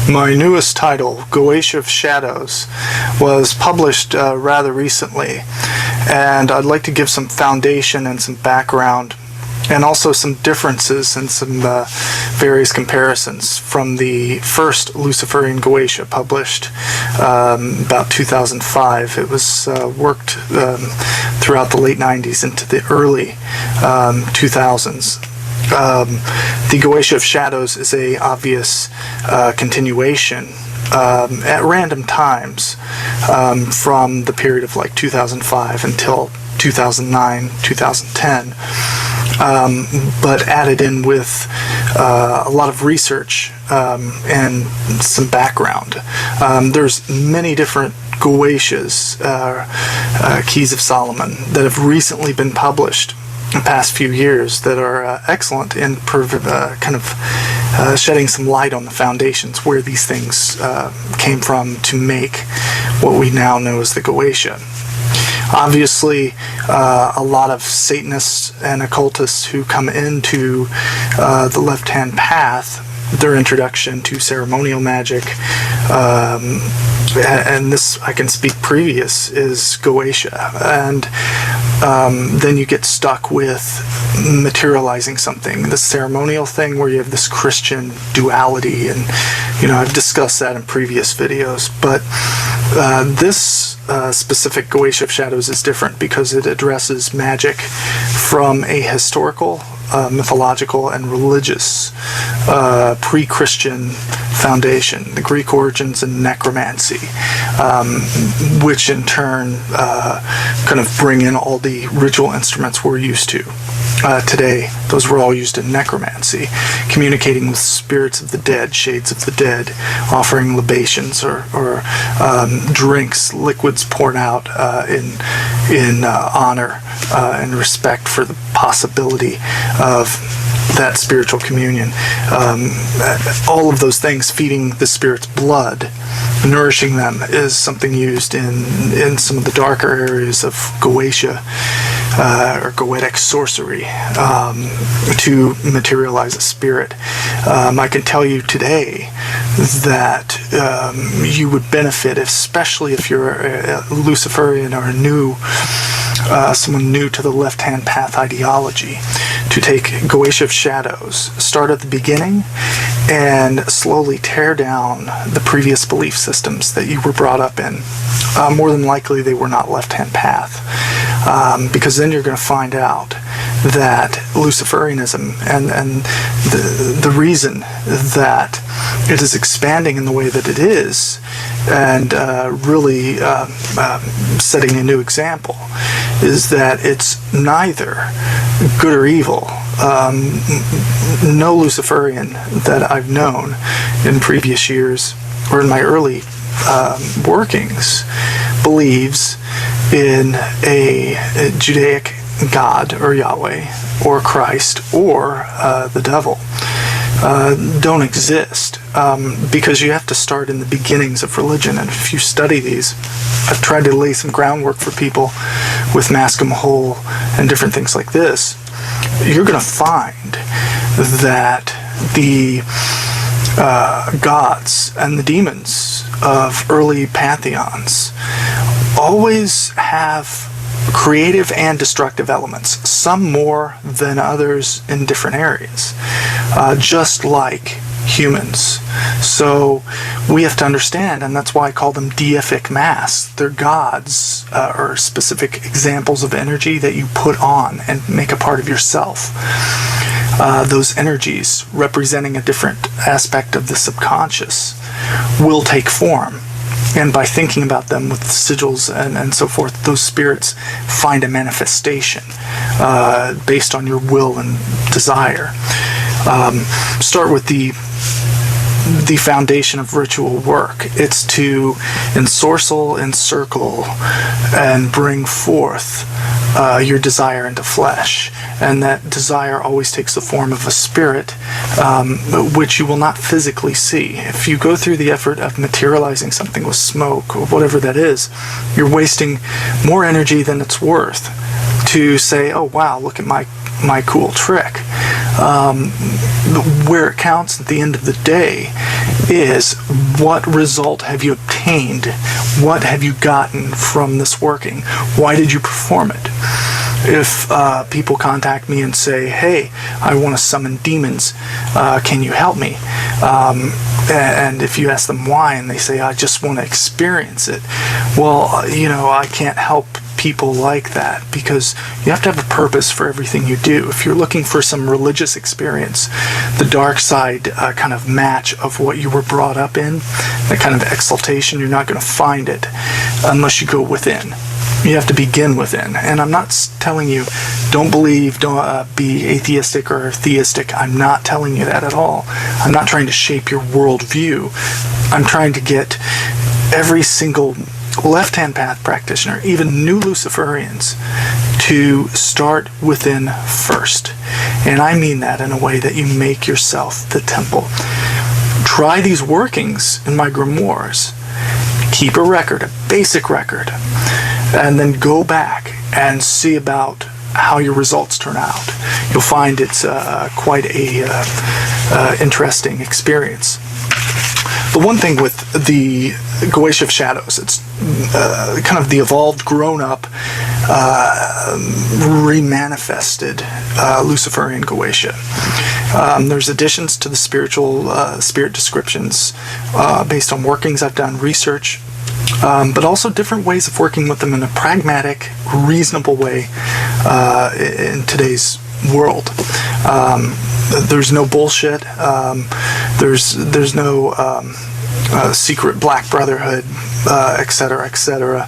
My newest title, Goetia of Shadows, was published rather recently, and I'd like to give some foundation and some background, and also some differences and some various comparisons from the first Luciferian Goetia published about 2005. It was worked throughout the late 90s into the early 2000s. The Goetia of Shadows is a obvious continuation at random times from the period of like 2005 until 2009, 2010, but added in with a lot of research and some background. There's many different Goetias, Keys of Solomon, that have recently been published in the past few years that are excellent in shedding some light on the foundations where these things came from to make what we now know as the Goetia. Obviously, a lot of Satanists and occultists who come into the left-hand path, their introduction to ceremonial magic, and this I can speak previous, is Goetia. And then you get stuck with materializing something, the ceremonial thing where you have this Christian duality, and I've discussed that in previous videos, but this specific Goetia of Shadows is different because it addresses magic from a historical, mythological, and religious pre-Christian foundation, the Greek origins and necromancy, which in turn kind of bring in all the ritual instruments we're used to. Today, those were all used in necromancy, communicating with spirits of the dead, shades of the dead, offering libations or drinks, liquids poured out in honor and respect for the possibility of that spiritual communion. All of those things, feeding the spirit's blood, nourishing them, is something used in some of the darker areas of Goetia or Goetic sorcery to materialize a spirit. I can tell you today that you would benefit, especially if you're a Luciferian or someone new to the left-hand path ideology, to take Goetia of Shadows, start at the beginning, and slowly tear down the previous belief systems that you were brought up in. More than likely, they were not left-hand path, because then you're going to find out that Luciferianism and the reason that it is expanding in the way that it is, and really setting a new example, is that it's neither good or evil. No Luciferian that I've known in previous years or in my early workings believes in a Judaic God or Yahweh or Christ or the devil. Don't exist, because you have to start in the beginnings of religion. And if you study these, I've tried to lay some groundwork for people with Mask and Mahol and different things like this. You're going to find that the gods and the demons of early pantheons always have creative and destructive elements, some more than others in different areas, just like humans. So we have to understand, and that's why I call them deific masks. They're gods, or specific examples of energy that you put on and make a part of yourself. Those energies, representing a different aspect of the subconscious, will take form. And by thinking about them with sigils and so forth, those spirits find a manifestation based on your will and desire. Start with the foundation of ritual work. It's to ensorcel, encircle, and bring forth your desire into flesh. And that desire always takes the form of a spirit, which you will not physically see. If you go through the effort of materializing something with smoke or whatever that is, you're wasting more energy than it's worth to say, oh wow, look at my my cool trick. Where it counts at the end of the day is what result have you obtained? What have you gotten from this working? Why did you perform it? If people contact me and say, hey, I want to summon demons, can you help me? And if you ask them why, and they say, I just want to experience it, well, I can't help people like that, because you have to have a purpose for everything you do. If you're looking for some religious experience, the dark side kind of match of what you were brought up in, that kind of exaltation, you're not going to find it unless you go within. You have to begin within. And I'm not telling you don't believe, don't be atheistic or theistic. I'm not telling you that at all. I'm not trying to shape your worldview. I'm trying to get every single left-hand path practitioner, even new Luciferians, to start within first. And I mean that in a way that you make yourself the temple. Try these workings in my grimoires. Keep a record, a basic record, and then go back and see about how your results turn out. You'll find it's quite a interesting experience. The one thing with the Goetia of Shadows, it's kind of the evolved, grown-up, remanifested Luciferian Goetia. There's additions to the spirit descriptions based on workings I've done, research, but also different ways of working with them in a pragmatic, reasonable way in today's world. There's no bullshit. There's no secret black brotherhood, etc., etc.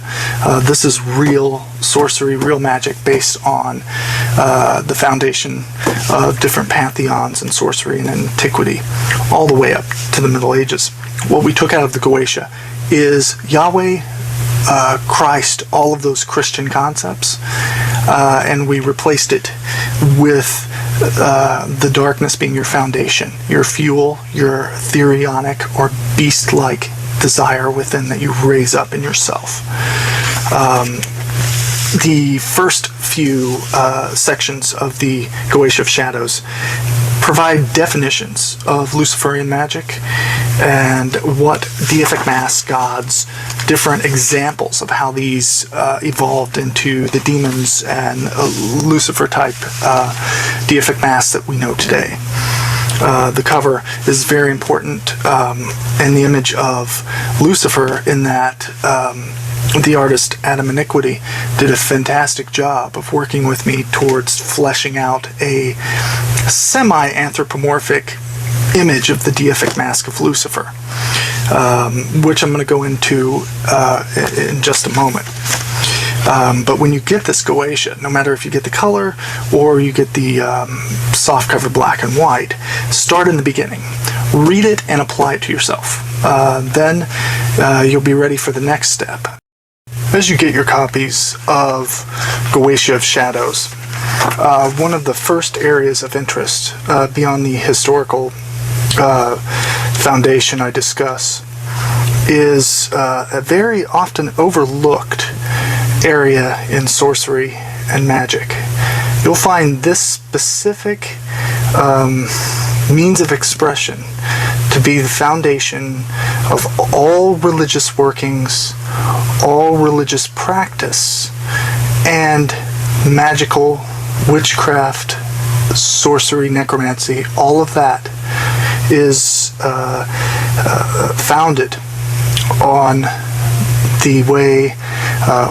This is real sorcery, real magic based on the foundation of different pantheons and sorcery and antiquity, all the way up to the Middle Ages. What we took out of the Goetia is Yahweh, Christ, all of those Christian concepts, and we replaced it with the darkness being your foundation, your fuel, your therionic or beast-like desire within that you raise up in yourself. The first few sections of the Goetia of Shadows provide definitions of Luciferian magic and what deific mass gods, different examples of how these evolved into the demons and Lucifer-type deific mass that we know today. The cover is very important, and the image of Lucifer in that the artist Adam Iniquity did a fantastic job of working with me towards fleshing out a semi-anthropomorphic image of the deific mask of Lucifer, which I'm going to go into in just a moment. But when you get this Goetia, no matter if you get the color or you get the soft cover black and white, start in the beginning. Read it and apply it to yourself. Then you'll be ready for the next step. As you get your copies of Goetia of Shadows, one of the first areas of interest beyond the historical foundation I discuss is a very often overlooked area in sorcery and magic. You'll find this specific means of expression to be the foundation of all religious workings, all religious practice, and magical witchcraft, sorcery, necromancy. All of that is founded on the way,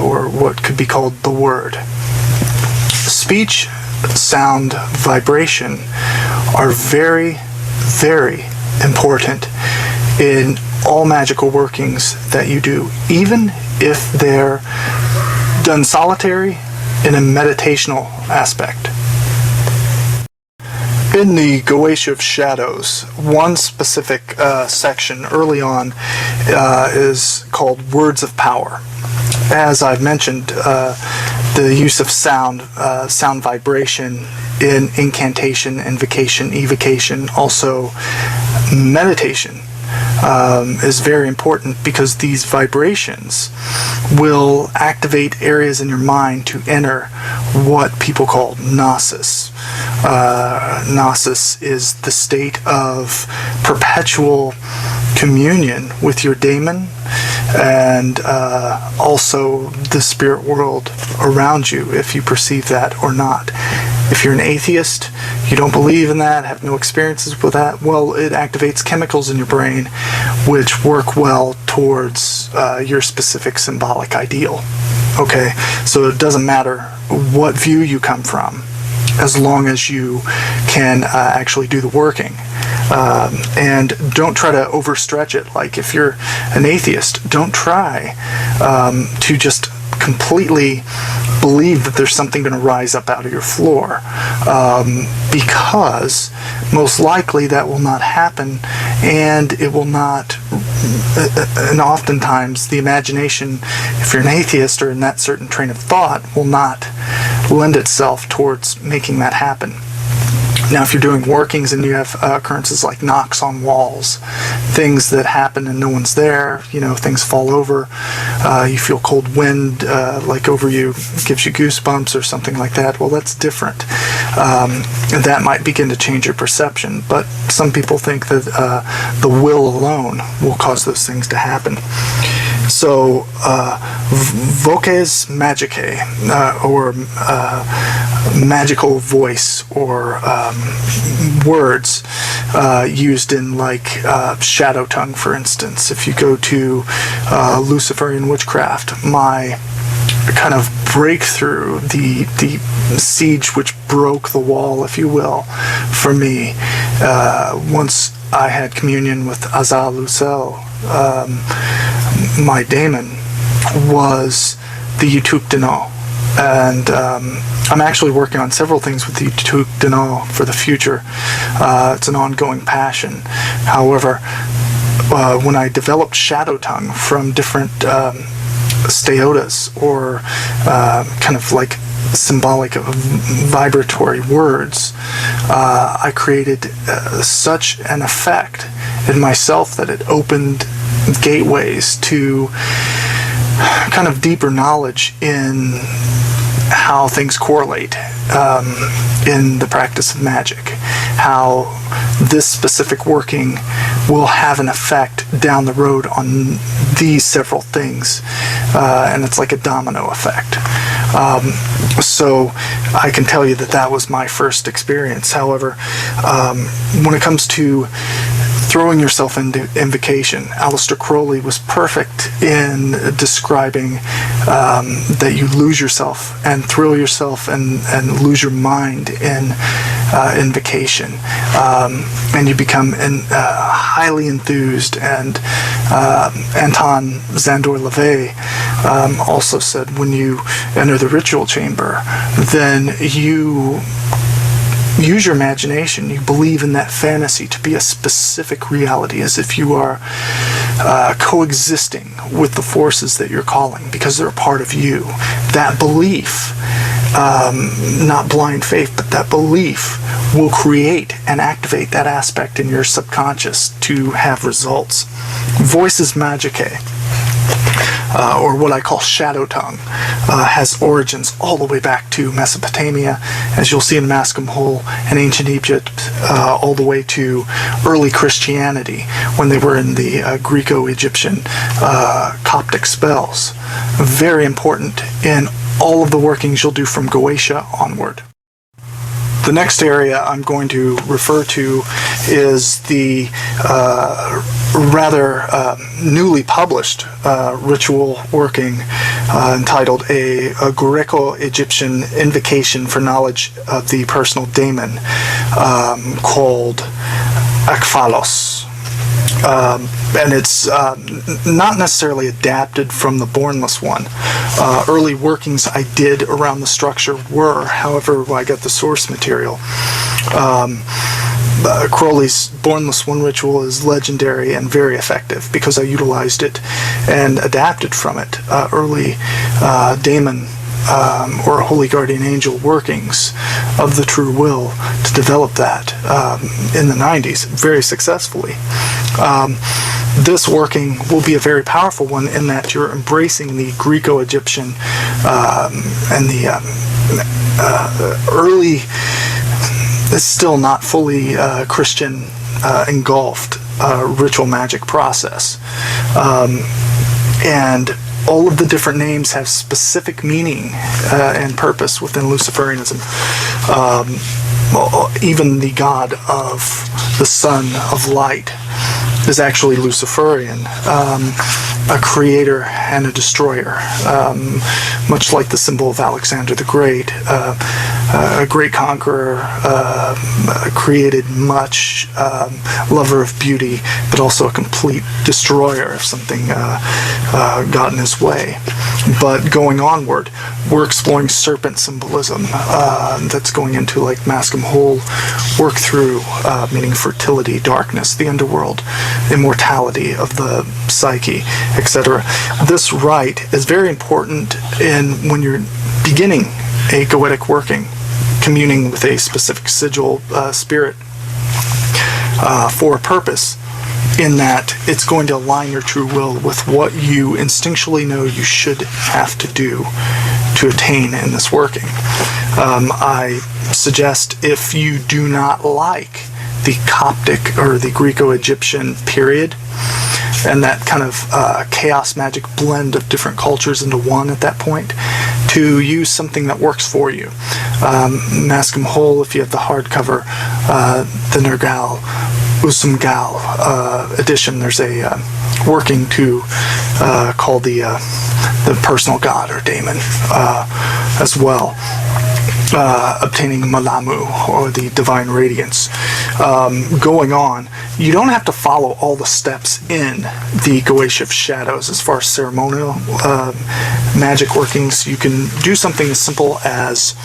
or what could be called the word. Speech, sound, vibration are very, very important in all magical workings that you do, even if they're done solitary in a meditational aspect. In the Goetia of Shadows, one specific section early on is called Words of Power. As I've mentioned, the use of sound, sound vibration in incantation, invocation, evocation, also meditation is very important, because these vibrations will activate areas in your mind to enter what people call gnosis. Gnosis is the state of perpetual communion with your Daemon, and also the spirit world around you, if you perceive that or not. If you're an atheist, you don't believe in that, have no experiences with that, well, it activates chemicals in your brain which work well towards your specific symbolic ideal. Okay, so it doesn't matter what view you come from, as long as you can actually do the working. And don't try to overstretch it. Like, if you're an atheist, don't try to just completely believe that there's something going to rise up out of your floor, because most likely that will not happen, and it will not, and oftentimes the imagination, if you're an atheist or in that certain train of thought, will not lend itself towards making that happen. Now, if you're doing workings and you have occurrences like knocks on walls, things that happen and no one's there, things fall over, you feel cold wind like over you, gives you goosebumps or something like that, well, that's different. And that might begin to change your perception, but some people think that the will alone will cause those things to happen. So, voces magicae, or magical voice, or words used in, like, shadow tongue, for instance. If you go to Luciferian witchcraft, my kind of breakthrough, the siege which broke the wall, if you will, for me, once I had communion with Azal Lucel, my Damon, was the Utuk Dino. And I'm actually working on several things with the Utuk Dino for the future. It's an ongoing passion. However, when I developed Shadow Tongue from different steotas, or kind of like symbolic vibratory words, I created such an effect in myself that it opened gateways to kind of deeper knowledge in how things correlate in the practice of magic, how this specific working will have an effect down the road on these several things, and it's like a domino effect. So I can tell you that was my first experience. However, when it comes to throwing yourself into Invocation, Aleister Crowley was perfect in describing that you lose yourself and thrill yourself and lose your mind in Invocation, and you become highly enthused. And Anton Szandor LaVey also said, when you enter the ritual chamber, then you use your imagination. You believe in that fantasy to be a specific reality, as if you are coexisting with the forces that you're calling, because they're a part of you. That belief, not blind faith, but that belief will create and activate that aspect in your subconscious to have results. Voices Magicae, or what I call Shadow Tongue, has origins all the way back to Mesopotamia, as you'll see in Mascom Hole, and ancient Egypt, all the way to early Christianity, when they were in the Greco-Egyptian Coptic spells. Very important in all of the workings you'll do from Goetia onward. The next area I'm going to refer to is the rather newly published ritual working entitled a Greco-Egyptian Invocation for Knowledge of the Personal Daemon, called Akphalos. And it's not necessarily adapted from the Bornless one. Early workings I did around the structure were, however, I got the source material. Crowley's Bornless One ritual is legendary and very effective because I utilized it and adapted from it. Early Damon or Holy Guardian Angel workings of the True Will to develop that in the 90s very successfully. This working will be a very powerful one in that you're embracing the Greco-Egyptian and the early it's still not fully Christian engulfed ritual magic process. And all of the different names have specific meaning and purpose within Luciferianism. Even the god of the son of light is actually Luciferian, a creator and a destroyer, much like the symbol of Alexander the Great, a great conqueror, created much, lover of beauty, but also a complete destroyer if something got in his way. But going onward, we're exploring serpent symbolism that's going into like Mascom Hole work through, meaning fertility, darkness, the underworld, immortality of the psyche, etc. This rite is very important when you're beginning a Goetic working, communing with a specific sigil spirit for a purpose, in that it's going to align your true will with what you instinctually know you should have to do to attain in this working. I suggest, if you do not like the Coptic or the Greco-Egyptian period, and that kind of chaos magic blend of different cultures into one at that point, to use something that works for you. Mascom Hole, if you have the hardcover, the Nergal, Usum Gal edition, there's a working to called the personal god, or Damon, as well. Obtaining Malamu, or the divine radiance. Going on, you don't have to follow all the steps in the Goetia of Shadows as far as ceremonial magic workings. You can do something as simple as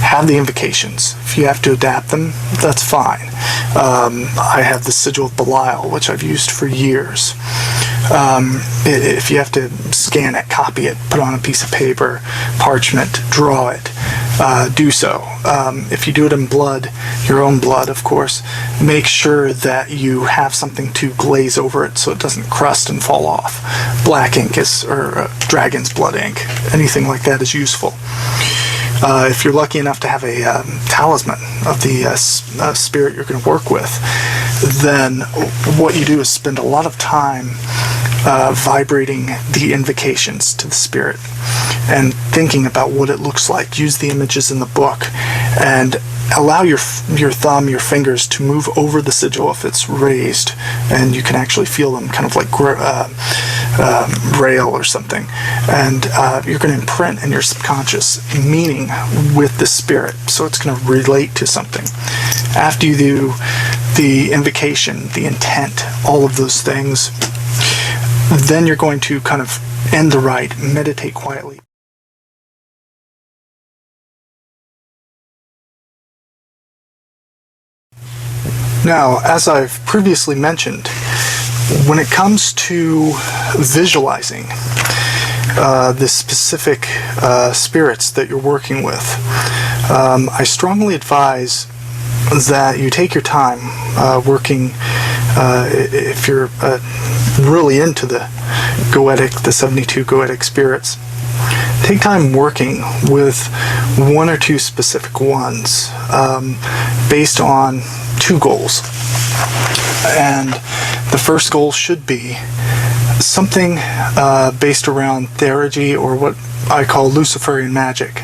have the invocations. If you have to adapt them, that's fine. I have the Sigil of Belial, which I've used for years. If you have to scan it, copy it, put it on a piece of paper, parchment, draw it, do so. If you do it in blood, your own blood, of course, make sure that you have something to glaze over it so it doesn't crust and fall off. Black ink or dragon's blood ink, anything like that is useful. If you're lucky enough to have a talisman of the spirit you're going to work with, then what you do is spend a lot of time vibrating the invocations to the spirit and thinking about what it looks like. Use the images in the book and allow your thumb, your fingers to move over the sigil if it's raised, and you can actually feel them kind of like braille or something, and you're going to imprint in your subconscious meaning with the spirit, so it's going to relate to something. After you do the invocation, the intent, all of those things, then you're going to kind of end the rite, meditate quietly. Now, as I've previously mentioned, when it comes to visualizing the specific spirits that you're working with, I strongly advise that you take your time working, if you're really into the Goetic, the 72 Goetic spirits, take time working with one or two specific ones based on two goals. And the first goal should be something based around theurgy, or what I call Luciferian magic.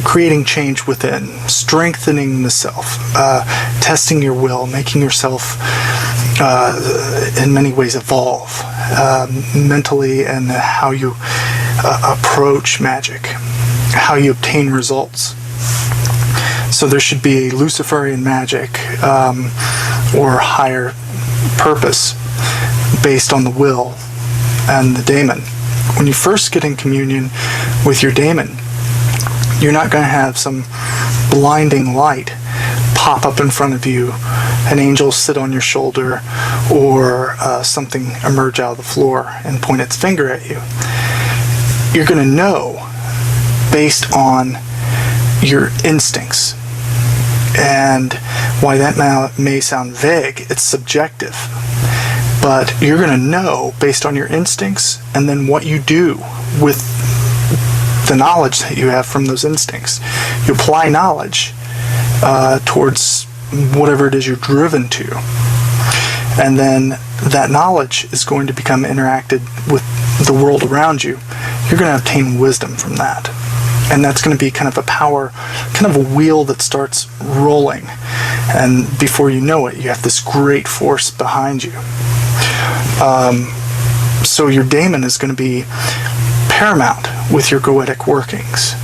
Creating change within, strengthening the self, testing your will, making yourself in many ways evolve mentally, and how you approach magic, how you obtain results. So there should be a Luciferian magic or higher purpose based on the will and the Daemon. When you first get in communion with your Daemon, you're not going to have some blinding light pop up in front of you, an angel sit on your shoulder, or something emerge out of the floor and point its finger at you. You're going to know based on your instincts. And why that may sound vague, it's subjective. But you're going to know based on your instincts, and then what you do with the knowledge that you have from those instincts. You apply knowledge towards whatever it is you're driven to. And then that knowledge is going to become interacted with the world around you. You're going to obtain wisdom from that. And that's going to be kind of a power, kind of a wheel that starts rolling. And before you know it, you have this great force behind you. So your Daemon is going to be paramount with your Goetic workings.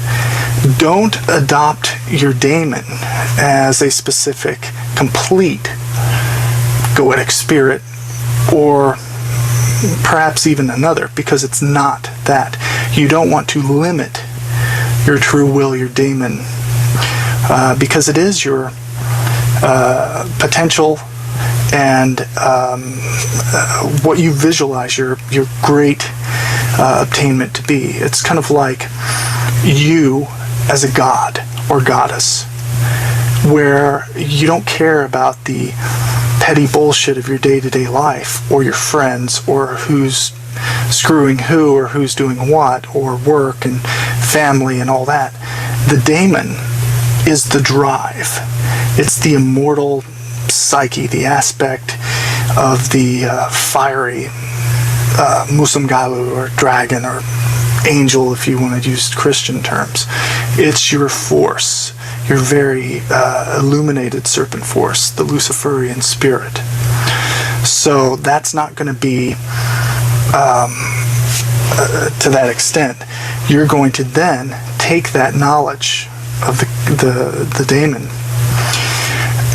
Don't adopt your Daemon as a specific, complete Goetic spirit, or perhaps even another, because it's not that. You don't want to limit your true will, your Daemon, because it is your potential and what you visualize your great obtainment to be. It's kind of like you as a god or goddess, where you don't care about the petty bullshit of your day-to-day life, or your friends, or who's screwing who, or who's doing what, or work and family and all that. The Daemon is the drive. It's the immortal psyche, the aspect of the fiery Musamgalu, or dragon, or angel, if you want to use Christian terms. It's your force, your very illuminated serpent force, the Luciferian spirit. So that's not going to be to that extent. You're going to then take that knowledge of the Daemon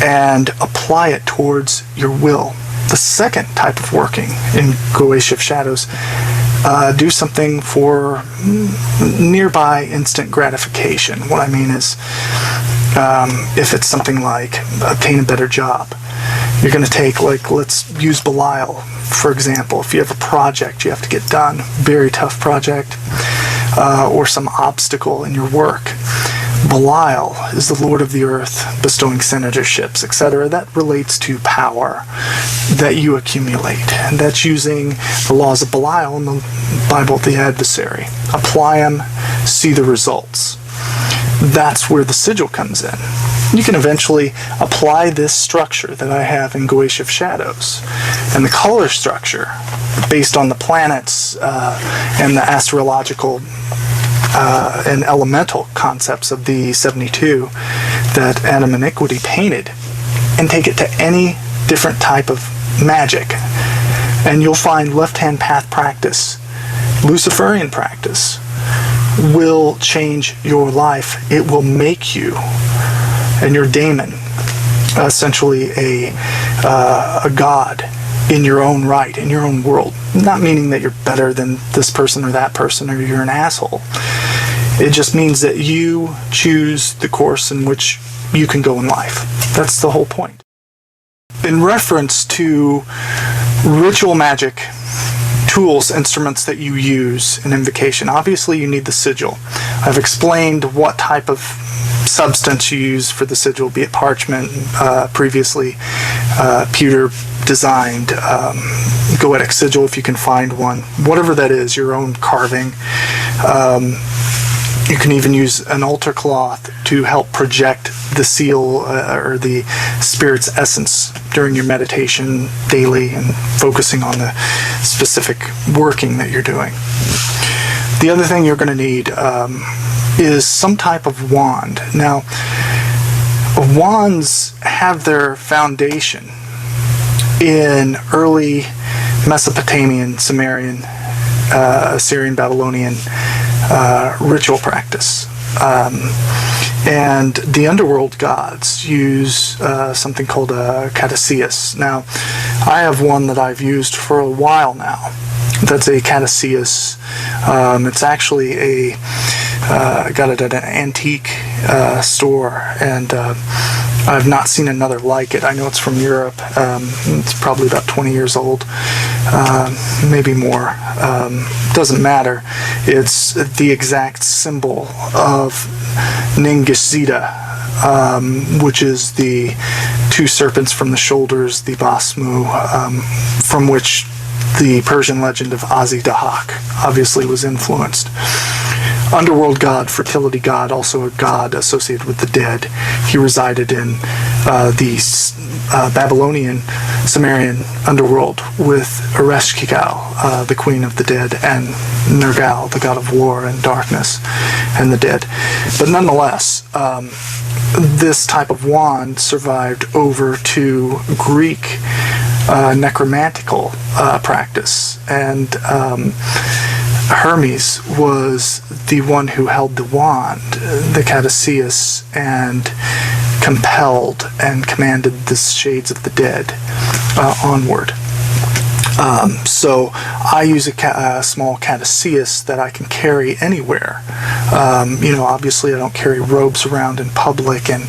and apply it towards your will. The second type of working in Goetia of Shadows, do something for nearby instant gratification. What I mean is, if it's something like obtain a better job, you're going to take, like, let's use Belial, for example. If you have a project you have to get done, very tough project, or some obstacle in your work, Belial is the Lord of the Earth, bestowing senatorships, etc. That relates to power that you accumulate. And that's using the laws of Belial in the Bible, the adversary. Apply them, see the results. That's where the sigil comes in. You can eventually apply this structure that I have in Goetia of Shadows, and the color structure based on the planets and the astrological and elemental concepts of the 72 that Adam Iniquity painted, and take it to any different type of magic. And you'll find left-hand path practice, Luciferian practice, will change your life. It will make you and your Daemon essentially a god in your own right, in your own world. Not meaning that you're better than this person or that person, or you're an asshole. It just means that you choose the course in which you can go in life. That's the whole point. In reference to ritual magic tools, instruments that you use in Invocation, obviously you need the sigil. I've explained what type of substance you use for the sigil, be it parchment, previously pewter designed Goetic sigil, if you can find one, whatever that is, your own carving. You can even use an altar cloth to help project the seal or the spirit's essence during your meditation daily, and focusing on the specific working that you're doing. The other thing you're going to need is some type of wand. Now, wands have their foundation in early Mesopotamian, Sumerian, Assyrian, Babylonian ritual practice. And the underworld gods use something called a caduceus. Now, I have one that I've used for a while now. That's a caduceus. It's actually I got it at an antique store, and I've not seen another like it. I know it's from Europe. It's probably about 20 years old, maybe more. Doesn't matter. It's the exact symbol of Ningishzida, which is the two serpents from the shoulders, the Basmu, from which the Persian legend of Azi Dahak obviously was influenced. underworld god, fertility god, also a god associated with the dead. He resided in the Babylonian Sumerian underworld with Ereshkigal, the queen of the dead, and Nergal, the god of war and darkness and the dead. But nonetheless, this type of wand survived over to Greek necromantical practice, and Hermes was the one who held the wand, the Caduceus, and compelled and commanded the shades of the dead onward. So I use a small caduceus that I can carry anywhere. Obviously I don't carry robes around in public and,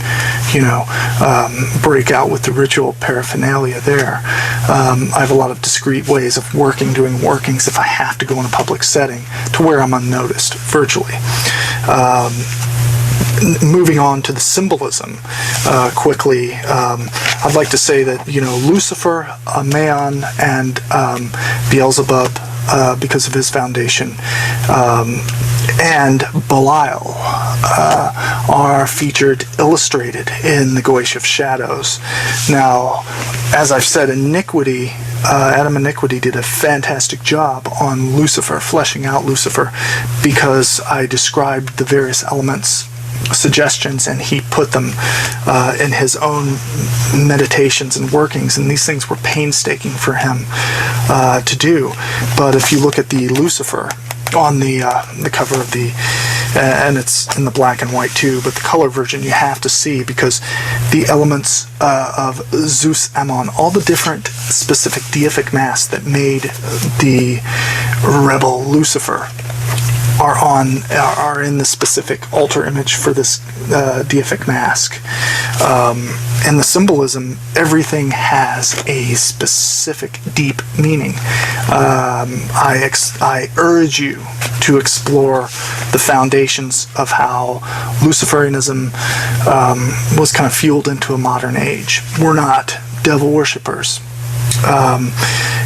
break out with the ritual paraphernalia there. I have a lot of discreet ways of doing workings if I have to go in a public setting to where I'm unnoticed virtually. Moving on to the symbolism quickly, I'd like to say that, Lucifer, Maon, and Beelzebub, because of his foundation, and Belial are featured illustrated in the Goetia of Shadows. Now, as I've said, Adam Iniquity did a fantastic job on Lucifer, fleshing out Lucifer, because I described the various elements, suggestions, and he put them in his own meditations and workings, and these things were painstaking for him to do. But if you look at the Lucifer on the cover of and it's in the black and white too, but the color version you have to see, because the elements of Zeus Ammon, all the different specific deific masks that made the rebel Lucifer are in the specific altar image for this deific mask. And the symbolism, everything has a specific deep meaning. I urge you to explore the foundations of how Luciferianism was kind of fueled into a modern age. We're not devil worshippers.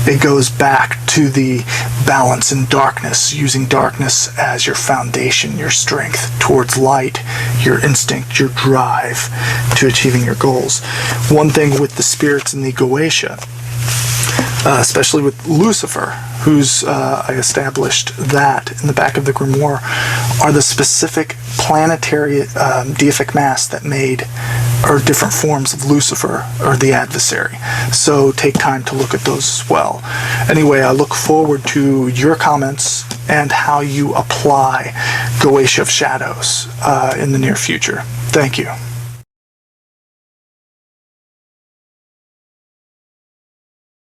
It goes back to the balance in darkness, using darkness as your foundation, your strength towards light, your instinct, your drive to achieving your goals. One thing with the spirits in the Goetia, especially with Lucifer, who's I established that in the back of the grimoire, are the specific planetary deific masks that made or different forms of Lucifer or the adversary. So take time to look at those as well. Anyway, I look forward to your comments and how you apply Goetia of Shadows in the near future. Thank you.